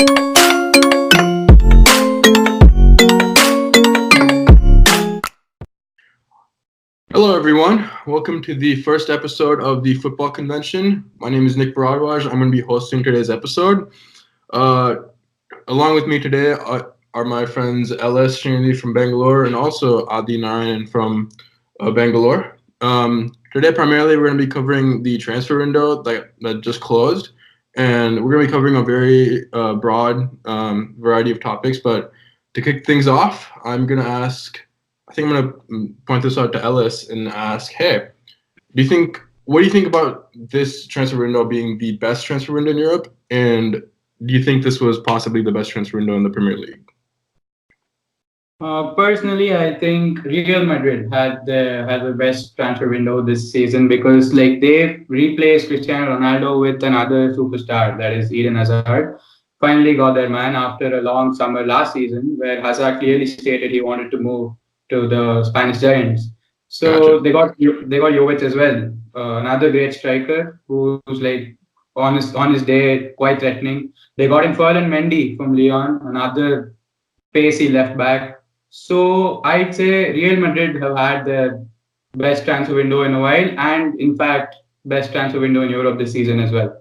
Hello, everyone. Welcome to the first episode of the Football Convention. My name is Nick Bharadwaj. I'm going to be hosting today's episode. Uh, Along with me today are my friends LS Srinidhi from Bangalore and also Adi Narayanan from Bangalore. Today, primarily, we're going to be covering the transfer window that just closed, and we're going to be covering a very broad variety of topics. But to kick things off, I think I'm going to point this out to Ellis and ask, hey, what do you think about this transfer window being the best transfer window in Europe? And do you think this was possibly the best transfer window in the Premier League? Personally, I think Real Madrid had the best transfer window this season because they replaced Cristiano Ronaldo with another superstar, that is Eden Hazard. Finally got their man after a long summer last season, where Hazard clearly stated he wanted to move to the Spanish Giants. Gotcha. So they got Jovic as well, another great striker who's on his day quite threatening. They got in Ferland Mendy from Lyon, another pacey left back. So I'd say Real Madrid have had their best transfer window in a while, and in fact, best transfer window in Europe this season as well.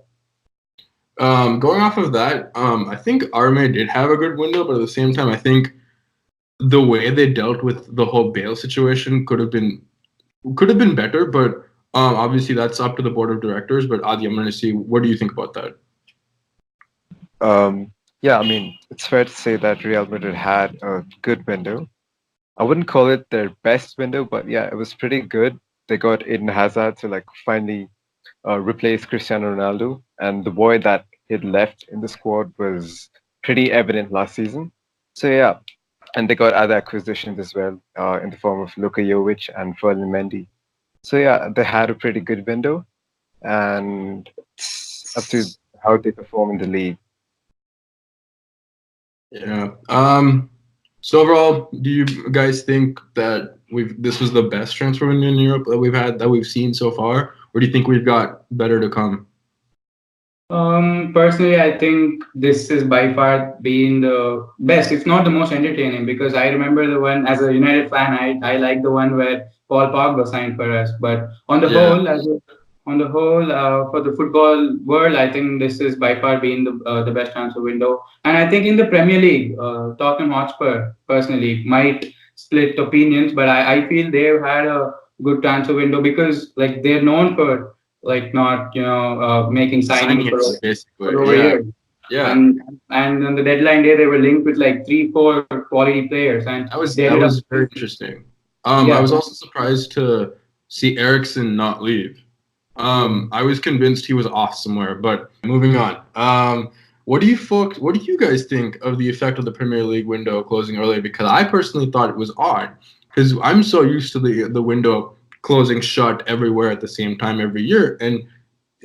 Going off of that, I think Arme did have a good window, but at the same time, I think the way they dealt with the whole Bale situation could have been better. But obviously, that's up to the board of directors. But Adi, I'm going to see, what do you think about that? Yeah, I mean, it's fair to say that Real Madrid had a good window. I wouldn't call it their best window, but yeah, it was pretty good. They got Eden Hazard to finally replace Cristiano Ronaldo, and the void that he'd left in the squad was pretty evident last season. So yeah, and they got other acquisitions as well in the form of Luka Jovic and Ferland Mendy. So yeah, they had a pretty good window, and it's up to how they perform in the league. Yeah. So overall, do you guys think that this was the best transfer window in Europe that we've seen so far, or do you think we've got better to come? Personally, I think this is by far being the best, if not the most entertaining, because I remember the one as a United fan, I like the one where Paul Pogba signed for us. But on the Yeah. whole, for the football world, I think this is by far being the best transfer window. And I think in the Premier League, Tottenham Hotspur personally might split opinions, but I feel they've had a good transfer window because they're known for not making signings Signing it, basically. for over a Yeah. year. Yeah. And on the deadline day, they were linked with 3, 4 quality players, and That was they ended up. very interesting. Yeah. I was also surprised to see Ericsson not leave. I was convinced he was off somewhere, but moving on. What do you guys think of the effect of the Premier League window closing early? Because I personally thought it was odd, because I'm so used to the window closing shut everywhere at the same time every year, and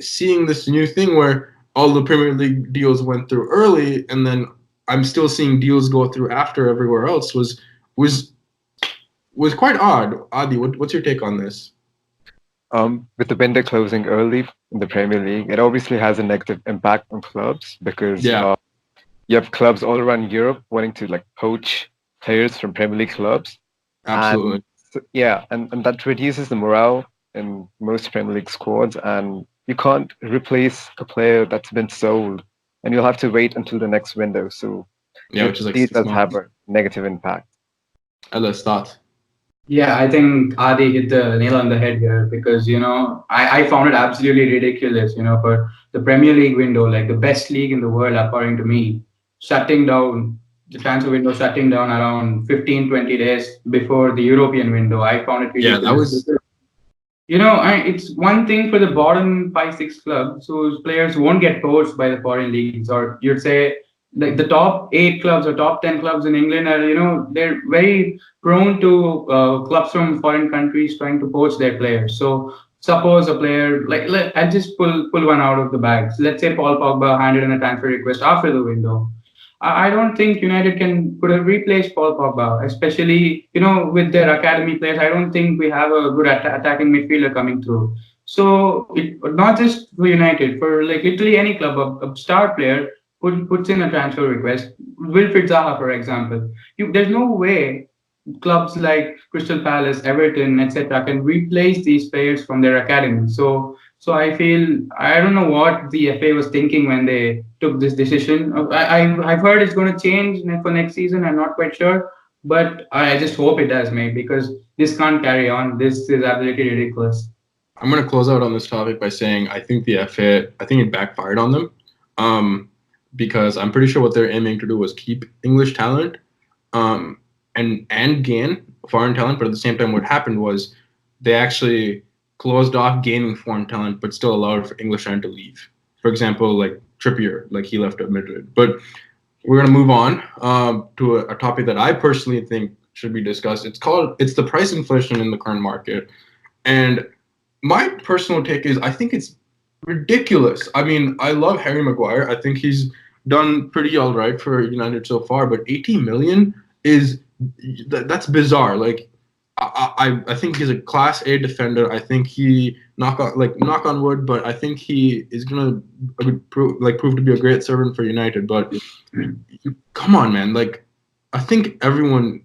seeing this new thing where all the Premier League deals went through early, and then I'm still seeing deals go through after everywhere else was quite odd. Adi, what's your take on this? With the window closing early in the Premier League, it obviously has a negative impact on clubs because Yeah. you have clubs all around Europe wanting to poach players from Premier League clubs. Absolutely. And that reduces the morale in most Premier League squads, and you can't replace a player that's been sold, and you'll have to wait until the next window. So Yeah, which is these 6 does months. have a negative impact. Let's start. Yeah, I think Adi hit the nail on the head here because, I found it absolutely ridiculous, for the Premier League window, like the best league in the world, according to me, the transfer window shutting down around 15, 20 days before the European window. I found it Yeah, that ridiculous. was It's one thing for the bottom 5, 6 clubs whose players won't get poached by the foreign leagues, or you'd say the top 8 clubs or top 10 clubs in England are, they're very prone to clubs from foreign countries trying to poach their players. So suppose a player I just pull one out of the bag. So let's say Paul Pogba handed in a transfer request after the window. I don't think United could have replaced Paul Pogba, especially with their academy players. I don't think we have a good attacking midfielder coming through. So not just for United, for literally any club, a star player puts in a transfer request. Wilfried Zaha, for example, there's no way clubs like Crystal Palace, Everton, etc., can replace these players from their academy. So I feel I don't know what the FA was thinking when they took this decision. I've heard it's going to change for next season. I'm not quite sure, but I just hope it does, mate, because this can't carry on. This is absolutely ridiculous. I'm going to close out on this topic by saying I think the FA, I think it backfired on them, because I'm pretty sure what they're aiming to do was keep English talent, and gain foreign talent. But at the same time, what happened was they actually closed off gaining foreign talent, but still allowed for English talent to leave. For example, like Trippier, like he left at Madrid. But we're going to move on to a topic that I personally think should be discussed. It's the price inflation in the current market. And my personal take is I think it's ridiculous. I mean, I love Harry Maguire. I think he's done pretty all right for United so far, but 80 million is that's bizarre. Like I think he's a class A defender. I think he knock on wood, but I think he is gonna prove to be a great servant for United. But come on, man, like I think everyone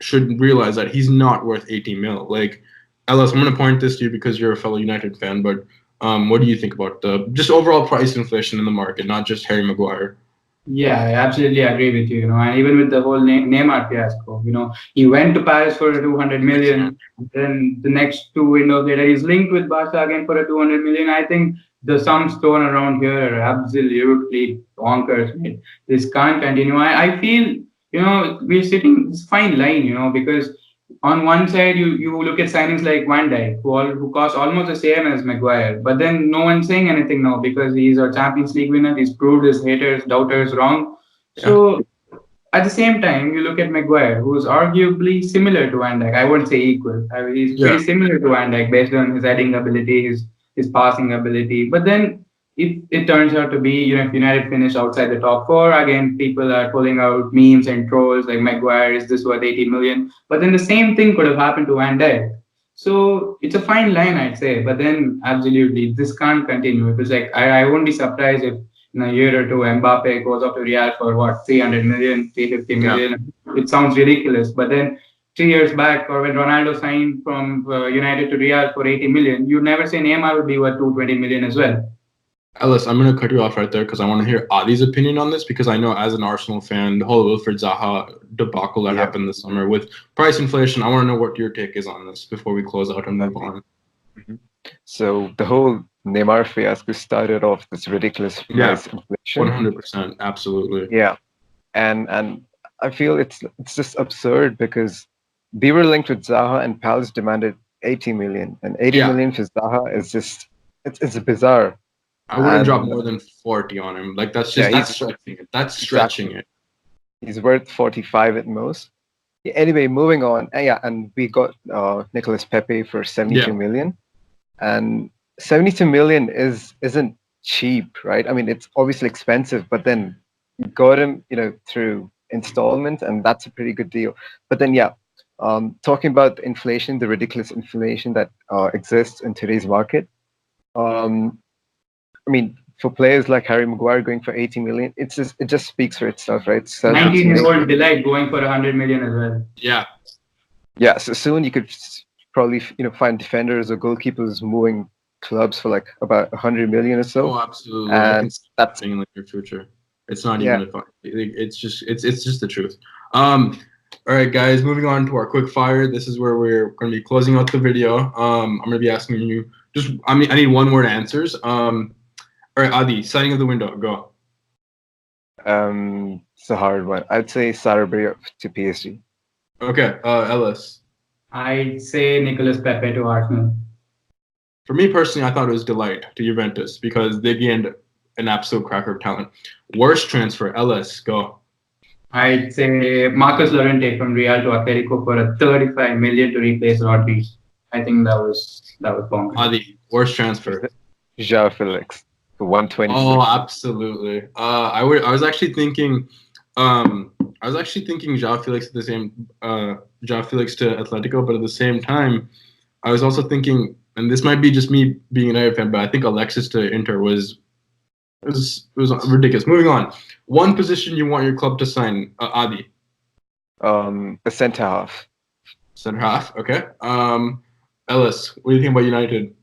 should realize that he's not worth 80 mil. Like Ellis, I'm gonna point this to you because you're a fellow United fan, but what do you think about the just overall price inflation in the market, not just Harry Maguire? Yeah, I absolutely agree with you. And even with the whole Neymar fiasco, he went to Paris for 200 million. Then the next 2 windows later, he's linked with Barca again for a 200 million. I think the sums thrown around here are absolutely bonkers. Mate. This can't continue. I feel, we're sitting this fine line, because on one side, you look at signings like Van Dijk, who cost almost the same as Maguire, but then no one's saying anything now because he's a Champions League winner. He's proved his haters, doubters wrong. Yeah. So at the same time, you look at Maguire, who's arguably similar to Van Dijk. I wouldn't say equal. He's pretty similar to Van Dijk based on his heading ability, his passing ability. But then if it turns out to be, if United finish outside the top four, again, people are pulling out memes and trolls like Maguire, is this worth 80 million? But then the same thing could have happened to Van Dijk. So it's a fine line, I'd say. But then absolutely, this can't continue. It was like, I won't be surprised if in a year or two, Mbappe goes up to Real for what, 300 million, 350 million. Yeah. It sounds ridiculous. But then 3 years back, or when Ronaldo signed from United to Real for 80 million, you'd never say Neymar would be worth 220 million as well. Ellis, I'm going to cut you off right there because I want to hear Adi's opinion on this, because I know as an Arsenal fan, the whole Wilfried Zaha debacle that happened this summer with price inflation, I want to know what your take is on this before we close out and move on. Mm-hmm. So the whole Neymar fiasco started off this ridiculous price inflation. 100%, absolutely. Yeah, and I feel it's just absurd because they were linked with Zaha and Palace demanded 80 million, and 80 million for Zaha is just it's bizarre. I wouldn't drop more than 40 on him. Like that's stretching it. That's stretching it. He's worth 45 at most. Yeah, anyway, moving on. And we got Nicolas Pepe for 72 million. And 72 million isn't cheap, right? I mean, it's obviously expensive, but then you got him, through installments, and that's a pretty good deal. But then, talking about inflation, the ridiculous inflation that exists in today's market. I mean, for players like Harry Maguire going for 80 million, it just speaks for itself, right? 19-year-old Delight going for 100 million as well. Yeah. Yeah. So soon you could probably find defenders or goalkeepers moving clubs for like about 100 million or so. Oh, absolutely. And that's in like your future. It's not even it's just the truth. All right, guys, moving on to our quick fire. This is where we're going to be closing out the video. I'm going to be asking you I need one word answers. All right, Adi, signing of the window, go. It's a hard one. I'd say Sarabia to PSG. Okay, Ellis. I'd say Nicolas Pepe to Arsenal. For me personally, I thought it was Delight to Juventus because they gained an absolute cracker of talent. Worst transfer, Ellis, go. I'd say Marcus Llorente from Real to Atletico for a 35 million to replace Rodri. I think that was bonkers. Adi, worst transfer. João Felix. 120. Oh, absolutely. I was actually thinking João Felix João Felix to Atletico, but at the same time, I was also thinking, and this might be just me being an United fan, but I think Alexis to Inter was it was ridiculous. Moving on. One position you want your club to sign, Adi. A centre half. Center half. Okay. Ellis, what do you think about United?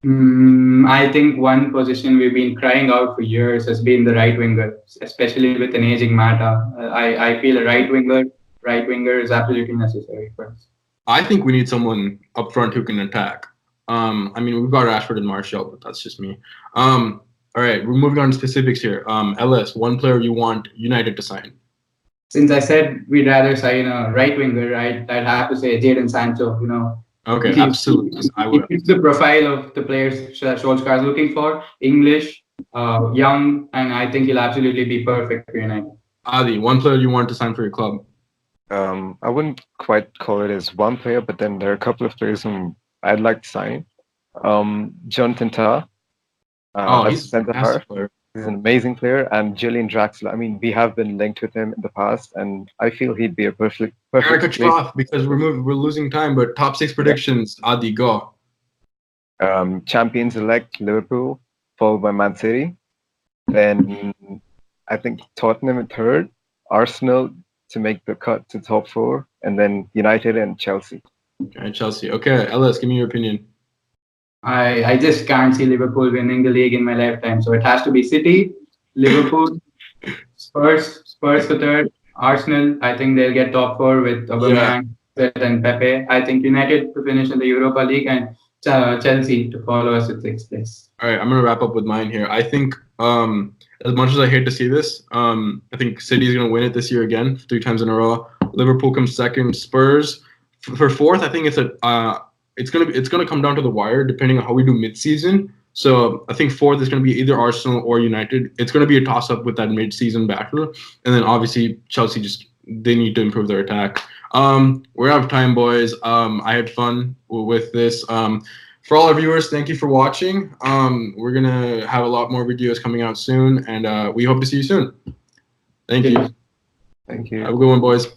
I think one position we've been crying out for years has been the right winger, especially with an aging Mata. I feel a right winger is absolutely necessary for us. I think we need someone up front who can attack. I mean, we've got Rashford and Martial, but that's just me. All right, we're moving on to specifics here. Ellis, one player you want United to sign. Since I said we'd rather sign a right winger, I'd have to say Jadon Sancho. Okay, absolutely. I would. It's the profile of the players Solskjaer is looking for. English, young, and I think he'll absolutely be perfect for United. Adi, one player you want to sign for your club. I wouldn't quite call it as one player, but then there are a couple of players whom I'd like to sign. Jonathan Tah. He's a fantastic player. He's an amazing player, and Julian Draxler. I mean, we have been linked with him in the past, and I feel he'd be a perfect. I gotta cut you off because we're losing time. But top 6 predictions, Adi, go. Champions-elect Liverpool, followed by Man City. Then I think Tottenham in third, Arsenal to make the cut to top 4, and then United and Chelsea. Okay, Chelsea. Okay, Ellis, give me your opinion. I just can't see Liverpool winning the league in my lifetime. So it has to be City, Liverpool, Spurs for third, Arsenal. I think they'll get top 4 with Aubameyang and Pepe. I think United to finish in the Europa League and Chelsea to follow us at 6th place. All right, I'm gonna wrap up with mine here. I think as much as I hate to see this, I think City's gonna win it this year again, 3 times in a row. Liverpool comes second. Spurs for 4th. I think it's gonna come down to the wire depending on how we do mid-season. So I think 4th is gonna be either Arsenal or United. It's gonna be a toss-up with that mid-season battle, and then obviously Chelsea they need to improve their attack. We're out of time, boys. I had fun with this. For all our viewers, thank you for watching. We're gonna have a lot more videos coming out soon, and we hope to see you soon. Thank you. Thank you. Have a good one, boys.